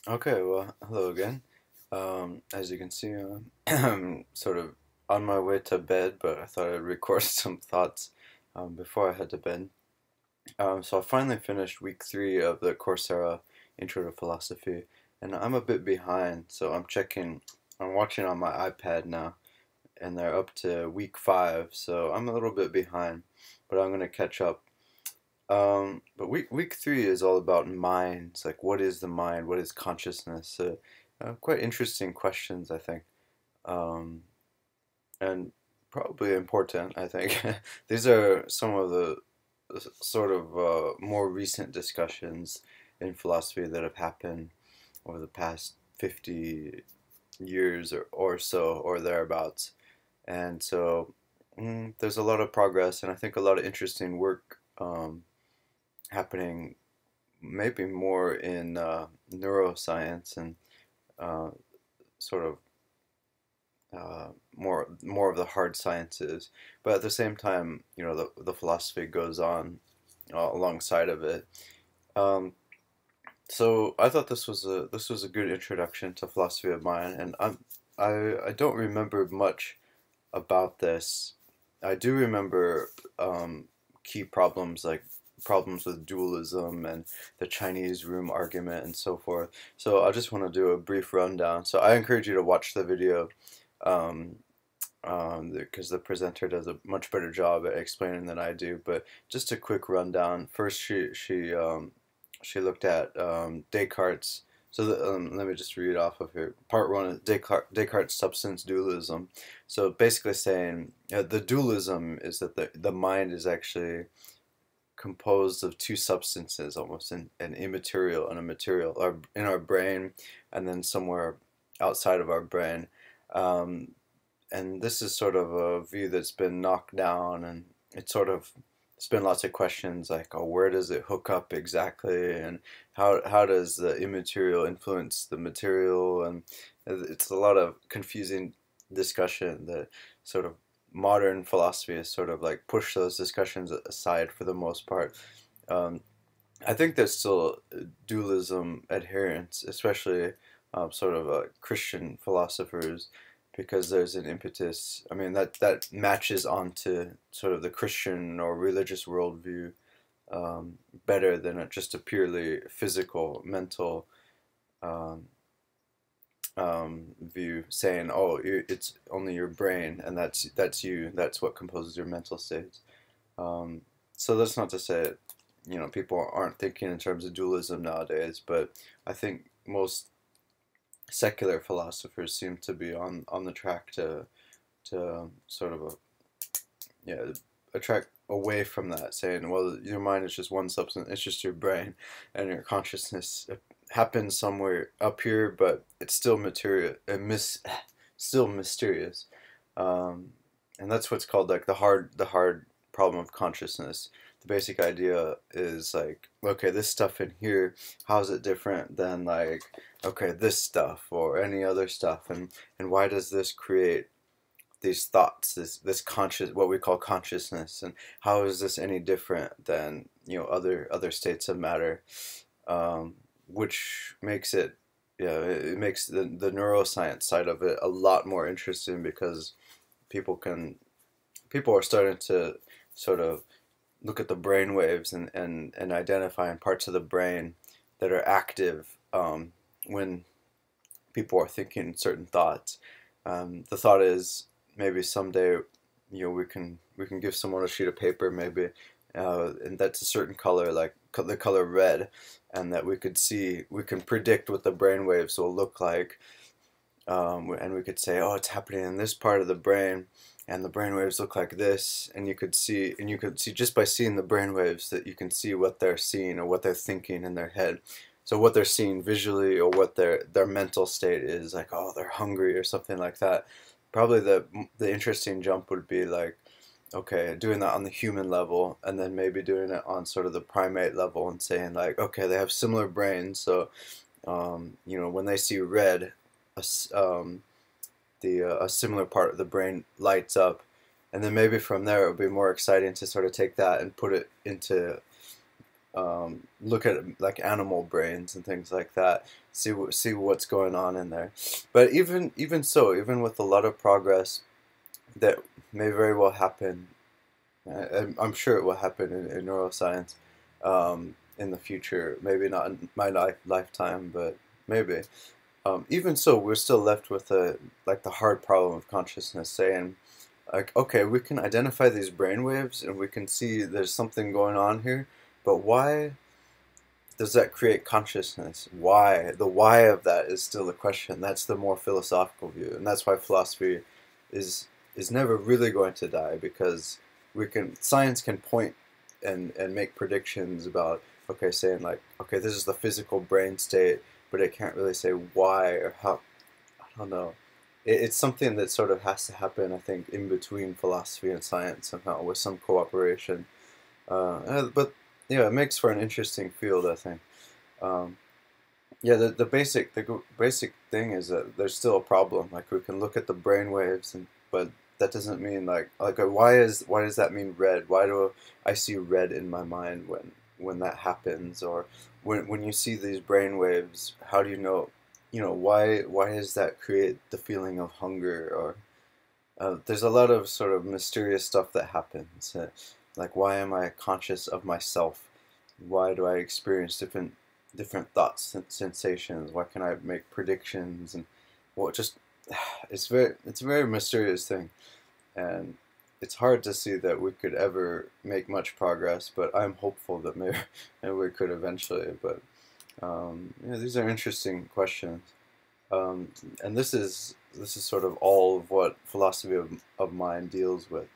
Okay, well, hello again. As you can see, I'm sort of on my way to bed, but I thought I'd record some thoughts before I head to bed. So I finally finished week 3 of the Coursera Intro to Philosophy, and I'm a bit behind, so I'm watching on my iPad now, and they're up to week 5, so I'm a little bit behind, but I'm gonna catch up. But week 3 is all about minds. Like, what is the mind? What is consciousness? Quite interesting questions, I think, um, and probably important. I think these are some of the sort of more recent discussions in philosophy that have happened over the past 50 years or so or thereabouts. And so there's a lot of progress, and I think a lot of interesting work happening maybe more in neuroscience and uh, sort of more of the hard sciences. But at the same time, the philosophy goes on alongside of it. Um, so I thought this was a good introduction to philosophy of mind, and I don't remember much about this. I do remember key problems like problems with dualism and the Chinese room argument and so forth. So I just want to do a brief rundown. So I encourage you to watch the video um, because the presenter does a much better job at explaining than I do. But just a quick rundown. First, she looked at Descartes. So let me just read off of here. Part one is Descartes' substance dualism. So basically saying the dualism is that the mind is actually composed of two substances, almost an immaterial and a material, in our brain, and then somewhere outside of our brain. Um, and this is sort of a view that's been knocked down, and it's been lots of questions like, oh, where does it hook up exactly, and how does the immaterial influence the material, and it's a lot of confusing discussion that sort of modern philosophy has sort of like pushed those discussions aside for the most part. Um, I think there's still dualism adherents, especially sort of Christian philosophers, because there's an impetus. I mean, that matches onto sort of the Christian or religious worldview better than just a purely physical, mental um, view, saying, "Oh, it's only your brain, and that's you. That's what composes your mental states." Um, so that's not to say people aren't thinking in terms of dualism nowadays, but I think most secular philosophers seem to be on the track to sort of yeah a track away from that, saying, well, your mind is just one substance, it's just your brain, and your consciousness happens somewhere up here, but it's still material and still mysterious. Um, and that's what's called like the hard problem of consciousness. The basic idea is like, okay, this stuff in here, how is it different than like, okay, this stuff or any other stuff, and why does this create these thoughts, this conscious, what we call consciousness, and how is this any different than other states of matter, which makes it, yeah, it makes the neuroscience side of it a lot more interesting, because people can people are starting to sort of look at the brain waves and identifying parts of the brain that are active when people are thinking certain thoughts. The thought is maybe someday, we can give someone a sheet of paper, maybe, and that's a certain color, like the color red, and that we can predict what the brain waves will look like, and we could say, oh, it's happening in this part of the brain, and the brain waves look like this, and you could see just by seeing the brain waves that you can see what they're seeing or what they're thinking in their head. So what they're seeing visually, or what their mental state is, like, oh, they're hungry or something like that. Probably the interesting jump would be like, okay, doing that on the human level, and then maybe doing it on sort of the primate level, and saying like, okay, they have similar brains, so when they see red, a, a similar part of the brain lights up, and then maybe from there it would be more exciting to sort of take that and put it into look at like animal brains and things like that, see what's going on in there. But even so, even with a lot of progress that may very well happen, I'm sure it will happen in neuroscience in the future. Maybe not in my lifetime, but maybe. Even so, we're still left with the hard problem of consciousness, saying like, okay, we can identify these brain waves and we can see there's something going on here, but why does that create consciousness? Why? The why of that is still the question. That's the more philosophical view, and that's why philosophy is is never really going to die, because science can point and make predictions about, okay, saying like, okay, this is the physical brain state, but it can't really say why or how. I don't know. It's something that sort of has to happen, I think, in between philosophy and science somehow, with some cooperation. But yeah, it makes for an interesting field, I think. Um, yeah, the basic thing is that there's still a problem. Like, we can look at the brain waves, but that doesn't mean like why does that mean red? Why do I see red in my mind when that happens? Or when you see these brain waves, how do you know? Why does that create the feeling of hunger? Or there's a lot of sort of mysterious stuff that happens. Like, why am I conscious of myself? Why do I experience different thoughts and sensations? Why can I make predictions? And well, just it's a very mysterious thing, and it's hard to see that we could ever make much progress. But I'm hopeful that maybe we could eventually. But yeah, these are interesting questions. Um, and this is sort of all of what philosophy of mind deals with.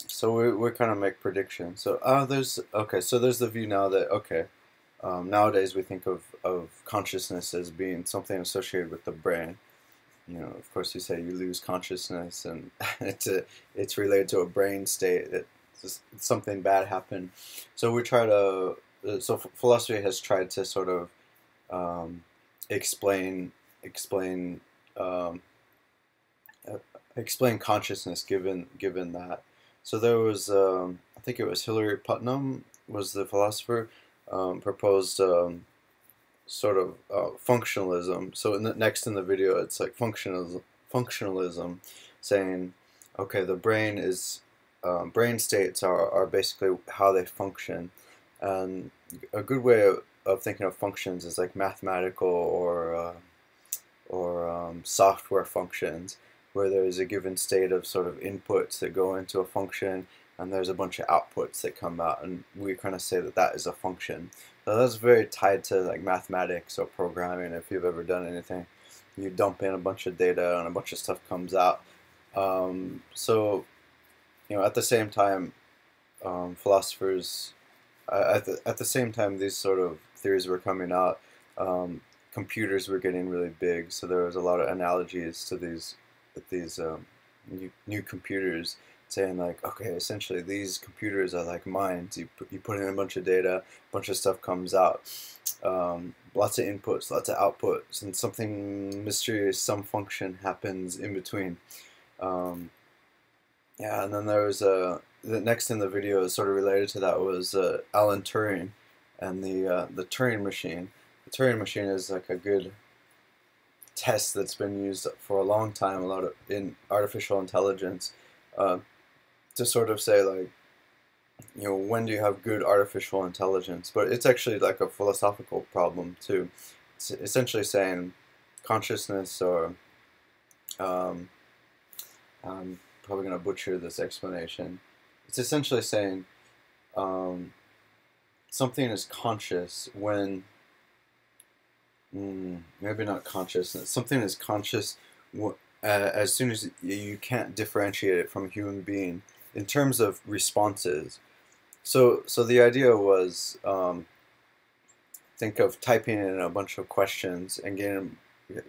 So we kind of make predictions. So there's the view now that, okay, nowadays we think of consciousness as being something associated with the brain. Of course, you say you lose consciousness, and it's related to a brain state. Something bad happened. So we try to. So philosophy has tried to sort of um, explain um, uh, explain consciousness given that. So there was, I think it was Hilary Putnam was the philosopher, proposed sort of functionalism. So next in the video, it's like functionalism, saying, okay, the brain states are basically how they function, and a good way of thinking of functions is like mathematical or software functions, where there's a given state of sort of inputs that go into a function, and there's a bunch of outputs that come out, and we kind of say that that is a function. So that's very tied to like mathematics or programming. If you've ever done anything, you dump in a bunch of data and a bunch of stuff comes out. So at the same time, philosophers at the same time these sort of theories were coming out, computers were getting really big. So there was a lot of analogies to these new computers, saying like, okay, essentially these computers are like minds. You put in a bunch of data, a bunch of stuff comes out, lots of inputs, lots of outputs, and something mysterious, some function happens in between. Yeah, and then there was the next in the video is sort of related to that was Alan Turing and the Turing machine. The Turing machine is like a good test that's been used for a long time, a lot of in artificial intelligence, uh, to sort of say like, when do you have good artificial intelligence? But it's actually like a philosophical problem too. It's essentially saying consciousness, or um, I'm probably going to butcher this explanation. It's essentially saying um, something is conscious when, maybe not consciousness. Something is conscious as soon as you can't differentiate it from a human being in terms of responses. So the idea was, think of typing in a bunch of questions and getting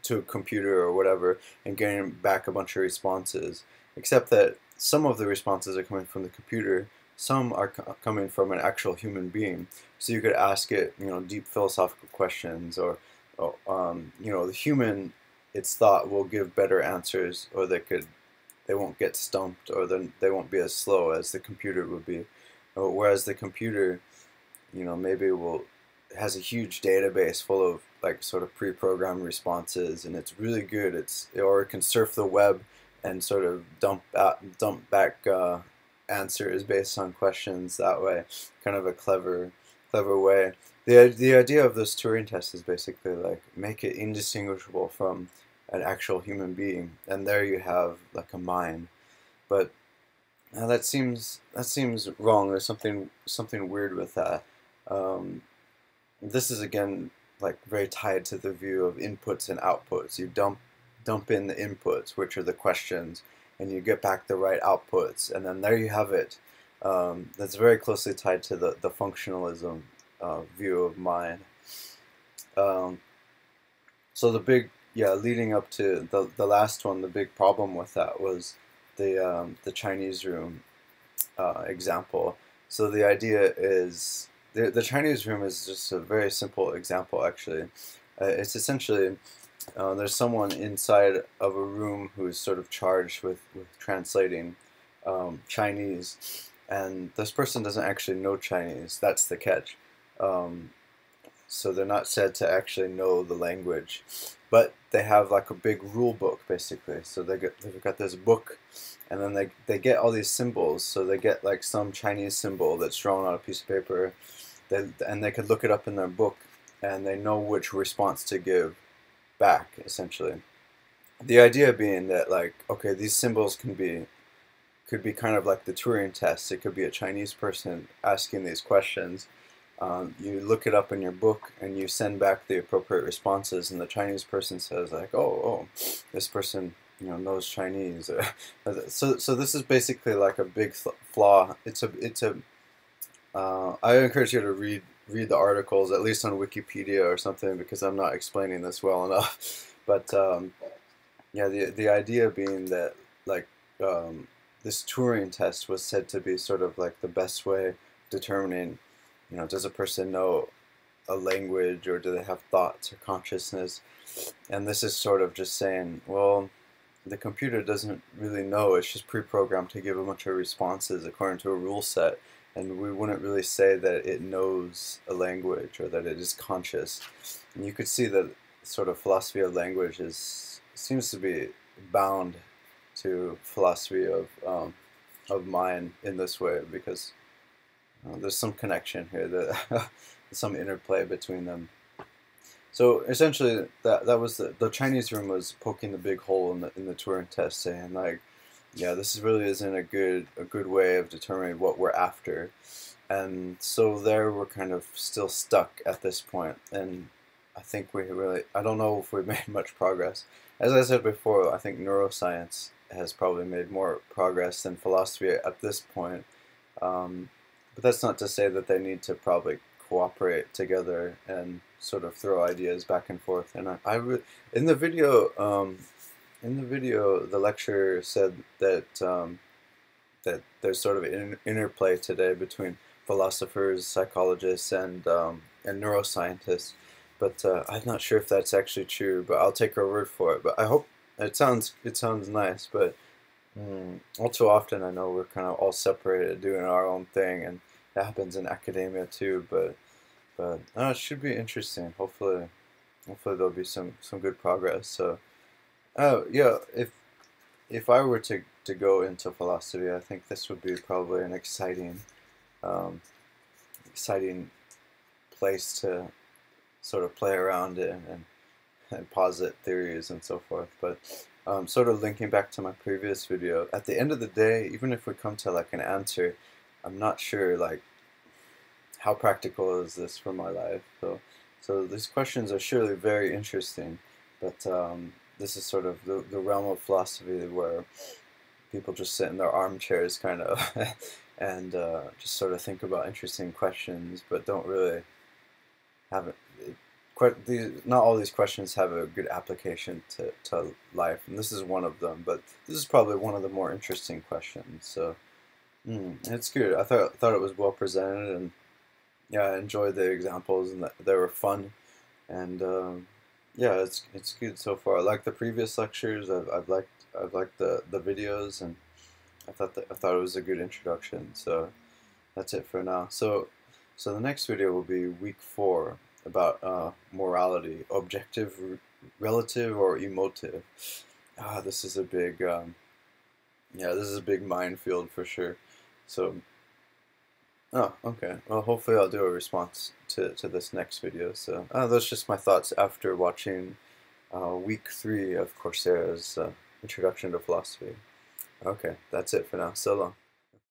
to a computer or whatever and getting back a bunch of responses, except that some of the responses are coming from the computer, some are coming from an actual human being. So you could ask it, deep philosophical questions, or the human, its thought will give better answers, or they won't get stumped, or then they won't be as slow as the computer would be. Whereas the computer, maybe will has a huge database full of like sort of pre-programmed responses, and it's really good. Or it can surf the web and sort of dump back answers based on questions that way. Kind of a clever way. The idea of this Turing test is basically like make it indistinguishable from an actual human being, and there you have like a mind. But that seems wrong. There's something weird with that. Um, this is again like very tied to the view of inputs and outputs. You dump in the inputs, which are the questions, and you get back the right outputs, and then there you have it. That's very closely tied to the functionalism view of mind. Um, so leading up to the last one, the big problem with that was the Chinese room example. So the idea is the Chinese room is just a very simple example, actually. It's essentially there's someone inside of a room who is sort of charged with translating Chinese, and this person doesn't actually know Chinese. That's the catch. Um, so they're not said to actually know the language, but they have like a big rule book basically. So they've got this book, and then they get all these symbols. So they get like some Chinese symbol that's drawn on a piece of paper, and they could look it up in their book, and they know which response to give back essentially. The idea being that like, okay, these symbols could be kind of like the Turing test. It could be a Chinese person asking these questions. You look it up in your book and you send back the appropriate responses, and the Chinese person says like, oh, this person knows Chinese. So this is basically like a big flaw. I encourage you to read the articles, at least on Wikipedia or something, because I'm not explaining this well enough. But yeah, the idea being that like this Turing test was said to be sort of like the best way of determining, does a person know a language, or do they have thoughts or consciousness? And this is sort of just saying, well, the computer doesn't really know. It's just pre-programmed to give a bunch of responses according to a rule set, and we wouldn't really say that it knows a language or that it is conscious. And you could see that sort of philosophy of language seems to be bound to philosophy of mind in this way, because there's some connection here, that some interplay between them. So essentially, that was the Chinese room was poking the big hole in the Turing test, saying like, yeah, this really isn't a good way of determining what we're after, and so there we're kind of still stuck at this point, and I don't know if we've made much progress. As I said before, I think neuroscience has probably made more progress than philosophy at this point. But that's not to say that they need to probably cooperate together and sort of throw ideas back and forth. And in the video, the lecturer said that there's sort of an interplay today between philosophers, psychologists, and neuroscientists. But I'm not sure if that's actually true. But I'll take her word for it. But I hope it sounds nice. But all too often, I know we're kind of all separated, doing our own thing, and that happens in academia too. But it should be interesting. Hopefully there'll be some good progress. So, yeah, if I were to go into philosophy, I think this would be probably an um, exciting place to sort of play around in and posit theories and so forth. But sort of linking back to my previous video, at the end of the day, even if we come to like an answer, I'm not sure like how practical is this for my life. So these questions are surely very interesting, but this is sort of the realm of philosophy where people just sit in their armchairs kind of and just sort of think about interesting questions, but don't really have it. Not all these questions have a good application to life, and this is one of them. But this is probably one of the more interesting questions. So it's good. I thought it was well presented, and yeah, I enjoyed the examples, and they were fun, and yeah, it's good so far. I like the previous lectures. I've liked the videos, and I thought it was a good introduction. So that's it for now. So So the next video will be week 4 about morality, objective, relative, or emotive. This is a big, yeah, this is a big minefield for sure. So, oh, okay. Well, hopefully I'll do a response to this next video. So, that's just my thoughts after watching week 3 of Coursera's Introduction to Philosophy. Okay, that's it for now. So long.